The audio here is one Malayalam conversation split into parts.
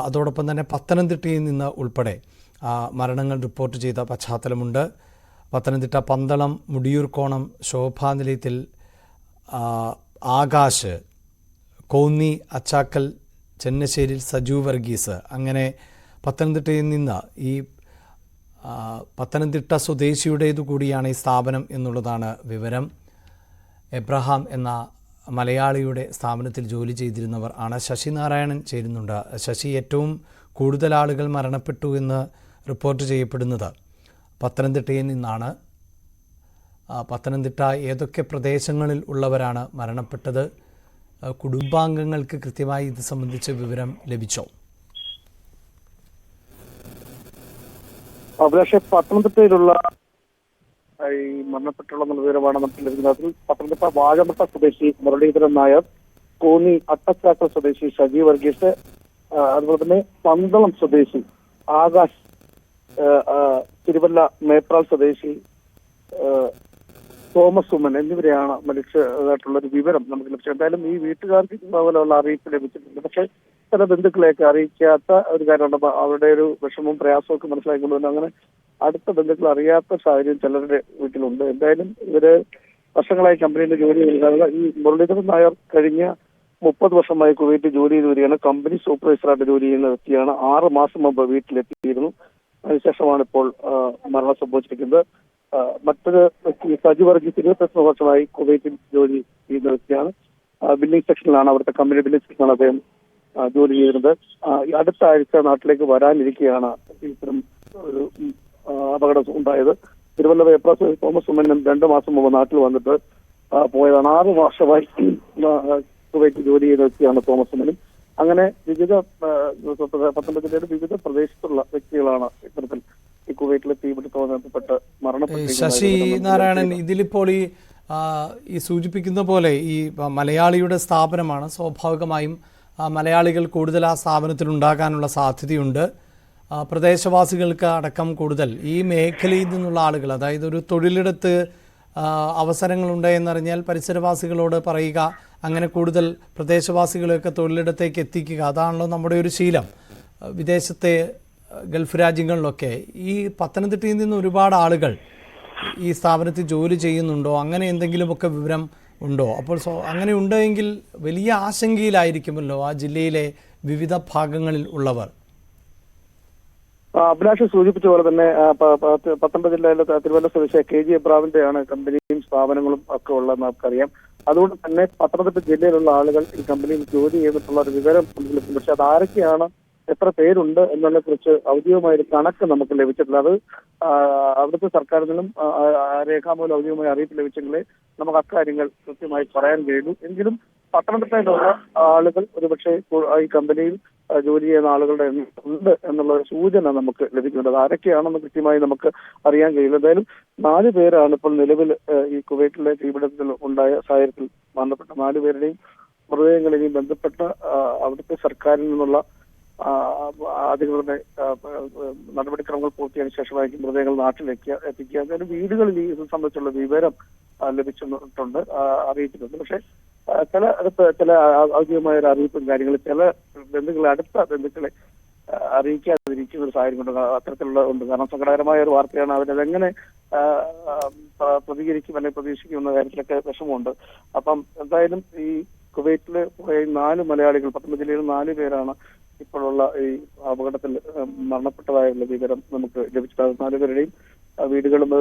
അതോടൊപ്പം തന്നെ പത്തനംതിട്ടയിൽ നിന്ന് ഉൾപ്പെടെ മരണങ്ങൾ റിപ്പോർട്ട് ചെയ്ത പശ്ചാത്തലമുണ്ട്. പത്തനംതിട്ട പന്തളം മുടിയൂർക്കോണം ശോഭാനിലയത്തിൽ ആകാശ്, കോന്നി അച്ചാക്കൽ ചെന്നശ്ശേരിയിൽ സജു വർഗീസ്, അങ്ങനെ പത്തനംതിട്ടയിൽ നിന്ന് ഈ പത്തനംതിട്ട സ്വദേശിയുടേതു കൂടിയാണ് ഈ സ്ഥാപനം എന്നുള്ളതാണ് വിവരം. എബ്രഹാം എന്ന മലയാളിയുടെ സ്ഥാപനത്തിൽ ജോലി ചെയ്തിരുന്നവർ ആണ്. ശശിനാരായണൻ ചേരുന്നുണ്ട്. ശശി, ഏറ്റവും കൂടുതൽ ആളുകൾ മരണപ്പെട്ടു എന്ന് റിപ്പോർട്ട് ചെയ്യപ്പെടുന്നത് പത്തനംതിട്ടയിൽ നിന്നാണ്. പത്തനംതിട്ട ഏതൊക്കെ പ്രദേശങ്ങളിൽ ഉള്ളവരാണ് മരണപ്പെട്ടത്? കുടുംബാംഗങ്ങൾക്ക് കൃത്യമായി ഇത് സംബന്ധിച്ച് വിവരം ലഭിച്ചോ? അഭിലാഷെ, പത്തനംതിട്ടയിലുള്ള ഈ മരണപ്പെട്ടുള്ള വിവരമാണ് നമുക്ക് ലഭിക്കുന്നത്. അതിൽ പത്തനംതിട്ട വാഴമുട്ട സ്വദേശി മുരളീധരൻ നായർ, കോന്നി അട്ടച്ചാക്കൽ സ്വദേശി സജി വർഗീസ്, അതുപോലെ തന്നെ പന്തളം സ്വദേശി ആകാശ്, തിരുവല്ല മേപ്രാൽ സ്വദേശി തോമസ് ഉമ്മൻ എന്നിവരെയാണ് മരിച്ചതായിട്ടുള്ള ഒരു വിവരം നമുക്ക് ലഭിച്ചത്. എന്തായാലും ഈ വീട്ടുകാർക്ക് പോലുള്ള അറിയിപ്പ് ലഭിച്ചിട്ടുണ്ട്. പക്ഷേ ചില ബന്ധുക്കളെയൊക്കെ അറിയിക്കാത്ത ഒരു കാര്യമുണ്ട്. അവരുടെ ഒരു വിഷമവും പ്രയാസവും ഒക്കെ മനസ്സിലാക്കിക്കൊണ്ടുവന്ന് അങ്ങനെ അടുത്ത ബന്ധുക്കൾ അറിയാത്ത സാഹചര്യം ചിലരുടെ വീട്ടിലുണ്ട്. എന്തായാലും ഇവര് വർഷങ്ങളായി കമ്പനിയുടെ ജോലി ചെയ്യുന്നത്. ഈ മുരളീധരൻ നായർ കഴിഞ്ഞ 30 വർഷമായി കുവൈറ്റിൽ ജോലി ചെയ്ത് വരികയാണ്. കമ്പനി സൂപ്പർവൈസറായിട്ട് ജോലി ചെയ്യുന്ന വ്യക്തിയാണ്. 6 മാസം മുമ്പ് വീട്ടിലെത്തിയിരുന്നു. അതിനുശേഷമാണ് ഇപ്പോൾ മരണം സംഭവിച്ചിരിക്കുന്നത്. മറ്റൊരു വ്യക്തി സജി വർഗീസ് 28 വർഷമായി കുവൈറ്റിൽ ജോലി ചെയ്യുന്ന വ്യക്തിയാണ്. ബില്ലിംഗ് സെക്ഷനിലാണ്, അവിടുത്തെ കമ്പനി ബില്ലിംഗ് സെക്ഷനിലാണ് അദ്ദേഹം ജോലി ചെയ്യുന്നത്. അടുത്ത ആഴ്ച നാട്ടിലേക്ക് വരാനിരിക്കുകയാണ് ഇത്തരം ഒരു അപകടം ഉണ്ടായത്. തിരുവല്ല വേപ്രാസ് തോമസ് ഉമ്മനും 2 മാസം മുമ്പ് നാട്ടിൽ വന്നിട്ട് പോയതാണ്. 6 വർഷമായി കുവൈറ്റിൽ ജോലി ചെയ്ത വ്യക്തിയാണ് തോമസ് ഉമ്മനും. അങ്ങനെ വിവിധ പത്തനംതിട്ടയുടെ വിവിധ പ്രദേശത്തുള്ള വ്യക്തികളാണ് ഇത്തരത്തിൽ ഈ കുവൈറ്റിലെ തീപിടുത്തവുമായി ബന്ധപ്പെട്ട് മരണപ്പെട്ടു. ശശി നാരായണൻ, ഇതിലിപ്പോൾ ഈ സൂചിപ്പിക്കുന്ന പോലെ ഈ മലയാളിയുടെ സ്ഥാപനമാണ്. സ്വാഭാവികമായും മലയാളികൾ കൂടുതൽ ആ സ്ഥാപനത്തിൽ ഉണ്ടാകാനുള്ള സാധ്യതയുണ്ട്. പ്രദേശവാസികൾക്ക് അടക്കം കൂടുതൽ ഈ മേഖലയിൽ നിന്നുള്ള ആളുകൾ, അതായത് ഒരു തൊഴിലിടത്ത് അവസരങ്ങളുണ്ട് എന്നറിഞ്ഞാൽ പരിസരവാസികളോട് പറയുക, അങ്ങനെ കൂടുതൽ പ്രദേശവാസികളെയൊക്കെ തൊഴിലിടത്തേക്ക് എത്തിക്കുക. അതാണല്ലോ നമ്മുടെ ഒരു ശീലം. വിദേശത്തെ ഗൾഫ് രാജ്യങ്ങളിലൊക്കെ ഈ പത്തനംതിട്ടയിൽ നിന്ന് ഒരുപാട് ആളുകൾ ഈ സ്ഥാപനത്തിൽ ജോലി ചെയ്യുന്നുണ്ടോ? അങ്ങനെ എന്തെങ്കിലുമൊക്കെ വിവരം ഉണ്ടോ? അപ്പോൾ അങ്ങനെ ഉണ്ടെങ്കിൽ വലിയ ആശങ്കയിലായിരിക്കുമല്ലോ ആ ജില്ലയിലെ വിവിധ ഭാഗങ്ങളിൽ ഉള്ളവർ. അഭിലാഷ് സൂചിപ്പിച്ച പോലെ തന്നെ പത്തനംതിട്ട ജില്ലയിലെ തിരുവല്ല സ്വദേശിയായ KG എബ്രാമിന്റെയാണ് കമ്പനിയും സ്ഥാപനങ്ങളും ഒക്കെ ഉള്ളതെന്ന് നമുക്കറിയാം. അതുകൊണ്ട് തന്നെ പത്തനംതിട്ട ജില്ലയിലുള്ള ആളുകൾ ഈ കമ്പനിയിൽ ജോലി ചെയ്തിട്ടുള്ള ഒരു വിവരം നമുക്ക് ലഭിക്കും. പക്ഷെ അത് ആരൊക്കെയാണ്, എത്ര പേരുണ്ട് എന്നതിനെ കുറിച്ച് ഔദ്യോഗികമായ ഒരു കണക്ക് നമുക്ക് ലഭിച്ചിട്ടില്ല. അത് അവിടുത്തെ സർക്കാരിൽ നിന്നും രേഖാമൂലം ഔദ്യോഗികമായ അറിയിപ്പ് ലഭിച്ചെങ്കിലേ നമുക്ക് അക്കാര്യങ്ങൾ കൃത്യമായി പറയാൻ കഴിയുള്ളൂ. എങ്കിലും പത്തനംതിട്ടയിലുള്ള ആളുകൾ ഒരുപക്ഷെ ഈ കമ്പനിയിൽ ജോലി ചെയ്യുന്ന ആളുകളുടെ എണ്ണം ഉണ്ട് എന്നുള്ള സൂചന നമുക്ക് ലഭിക്കുന്നുണ്ട്. അത് ആരൊക്കെയാണെന്ന് കൃത്യമായി നമുക്ക് അറിയാൻ കഴിയില്ല. എന്തായാലും 4 പേരാണ് ഇപ്പോൾ നിലവിൽ ഈ കുവൈറ്റിലെ തീപിടുത്തത്തിൽ ഉണ്ടായ സാഹചര്യത്തിൽ മരണപ്പെട്ട 4 പേരുടെയും മൃതദേഹങ്ങളെയും ബന്ധപ്പെട്ട അവിടുത്തെ സർക്കാരിൽ നിന്നുള്ള അധികൃതരുടെ നടപടിക്രമങ്ങൾ പൂർത്തിയായ ശേഷമായിരിക്കും മൃതദേഹങ്ങൾ നാട്ടിലേക്ക് എത്തിക്കുക. എന്തായാലും വീടുകളിൽ ഇത് സംബന്ധിച്ചുള്ള വിവരം ലഭിച്ചിട്ടുണ്ട്, അറിയിച്ചിട്ടുണ്ട്. പക്ഷെ ചില ഔദ്യോഗികമായ ഒരു അറിയിപ്പും കാര്യങ്ങളും ചില ബന്ധുക്കളെ, അടുത്ത ബന്ധുക്കളെ അറിയിക്കാതിരിക്കുന്ന ഒരു സാഹചര്യം ഉണ്ട്. അത്തരത്തിലുള്ള ഉണ്ട്. കാരണം സങ്കടകരമായ ഒരു വാർത്തയാണ്. അവരതെങ്ങനെ പ്രതികരിക്കും അല്ലെങ്കിൽ പ്രതീക്ഷിക്കുമെന്ന കാര്യത്തിലൊക്കെ വിഷമമുണ്ട്. അപ്പം എന്തായാലും ഈ കുവൈറ്റില് പോയ 4 മലയാളികൾ, പത്തനംതിട്ട ജില്ലയിൽ 4 പേരാണ് ഇപ്പോഴുള്ള ഈ അപകടത്തിൽ മരണപ്പെട്ടതായുള്ള വിവരം നമുക്ക് ലഭിച്ചത്. 4 പേരുടെയും വീടുകളും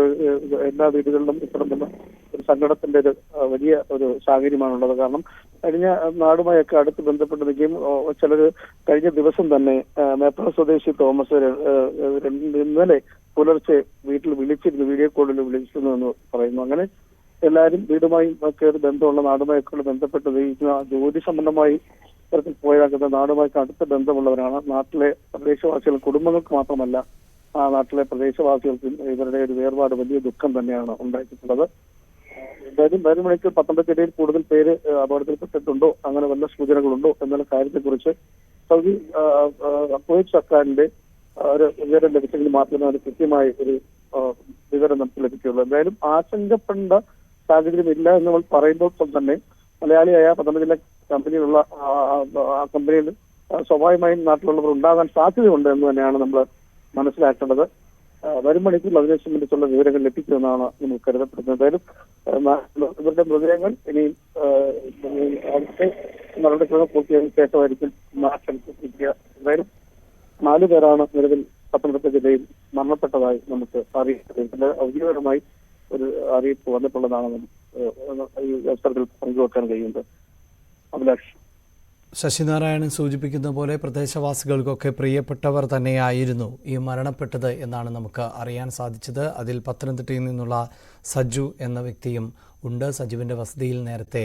എല്ലാ വീടുകളിലും ഇത്തരത്തിലുള്ള ഒരു സങ്കടത്തിന്റെ ഒരു വലിയ ഒരു സാഹചര്യമാണുള്ളത്. കാരണം കഴിഞ്ഞ നാടുമായൊക്കെ അടുത്ത് ബന്ധപ്പെട്ട് നിൽക്കുകയും ചിലർ കഴിഞ്ഞ ദിവസം തന്നെ മേപ്രാൽ സ്വദേശി തോമസ് ഇന്നലെ പുലർച്ചെ വീട്ടിൽ വിളിച്ചിരുന്നു, വീഡിയോ കോളിൽ വിളിച്ചിരുന്നു എന്ന് പറയുന്നു. അങ്ങനെ എല്ലാവരും വീടുമായും ഒക്കെ ഒരു ബന്ധമുള്ള നാടുമായൊക്കെ ബന്ധപ്പെട്ടത് ഈ ജോലി സംബന്ധമായി ഇത്തരത്തിൽ പോയാക്കുന്ന നാടുമായിട്ട് അടുത്ത ബന്ധമുള്ളവരാണ്. നാട്ടിലെ പ്രദേശവാസികൾ, കുടുംബങ്ങൾക്ക് മാത്രമല്ല ആ നാട്ടിലെ പ്രദേശവാസികൾക്കും ഇവരുടെ ഒരു വേർപാട് വലിയ ദുഃഖം തന്നെയാണ് ഉണ്ടായിട്ടുള്ളത്. എന്തായാലും വരും മണിക്ക് പത്തനംതിട്ട ജില്ലയിൽ കൂടുതൽ പേര് അപകടത്തിൽപ്പെട്ടിട്ടുണ്ടോ, അങ്ങനെ വല്ല സൂചനകളുണ്ടോ എന്നുള്ള കാര്യത്തെക്കുറിച്ച് സൗദി കുവൈറ്റ് സർക്കാരിന്റെ ഒരു വിവരം ലഭിച്ചെങ്കിൽ മാത്രമേ അത് കൃത്യമായ ഒരു വിവരം നമുക്ക് ലഭിക്കുകയുള്ളൂ. എന്തായാലും ആശങ്കപ്പെടേണ്ട സാഹചര്യമില്ല എന്ന് നമ്മൾ പറയുമ്പോൾ തന്നെ മലയാളിയായ പത്തനംതിട്ട ജില്ല കമ്പനിയിലുള്ള ആ കമ്പനിയിൽ സ്വാഭാവികമായും നാട്ടിലുള്ളവർ ഉണ്ടാകാൻ സാധ്യതയുണ്ട് എന്ന് തന്നെയാണ് നമ്മൾ മനസ്സിലാക്കേണ്ടത്. വരും മണിക്കൂറിൽ അതിനെ സംബന്ധിച്ചുള്ള വിവരങ്ങൾ ലഭിക്കുമെന്നാണ് നമ്മൾ കരുതപ്പെടുന്നത്. എന്തായാലും ഇവരുടെ മൃതദേഹങ്ങൾ ഇനിയും അവിടുത്തെ നടപടിക്രമം പൂർത്തിയായതിനു ശേഷമായിരിക്കും നാട്ടിലെത്തിക്കുക. എന്തായാലും 4 പേരാണ് നിലവിൽ പത്തനംതിട്ട ജില്ലയിൽ മരണപ്പെട്ടതായി നമുക്ക് അറിയിച്ചത്. ഔദ്യോഗികമായി ഒരു അറിയിപ്പ് വന്നിട്ടുള്ളതാണ് ഈ അവസരത്തിൽ പങ്കുവെക്കാൻ കഴിയുന്നത്. അഭിലാഷ്. ശശിനാരായണൻ സൂചിപ്പിക്കുന്ന പോലെ പ്രദേശവാസികൾക്കൊക്കെ പ്രിയപ്പെട്ടവർ തന്നെയായിരുന്നു ഈ മരണപ്പെട്ടത് എന്നാണ് നമുക്ക് അറിയാൻ സാധിച്ചത്. അതിൽ പത്തനംതിട്ടയിൽ നിന്നുള്ള സജു എന്ന വ്യക്തിയും ഉണ്ട്. സജുവിൻ്റെ വസതിയിൽ നേരത്തെ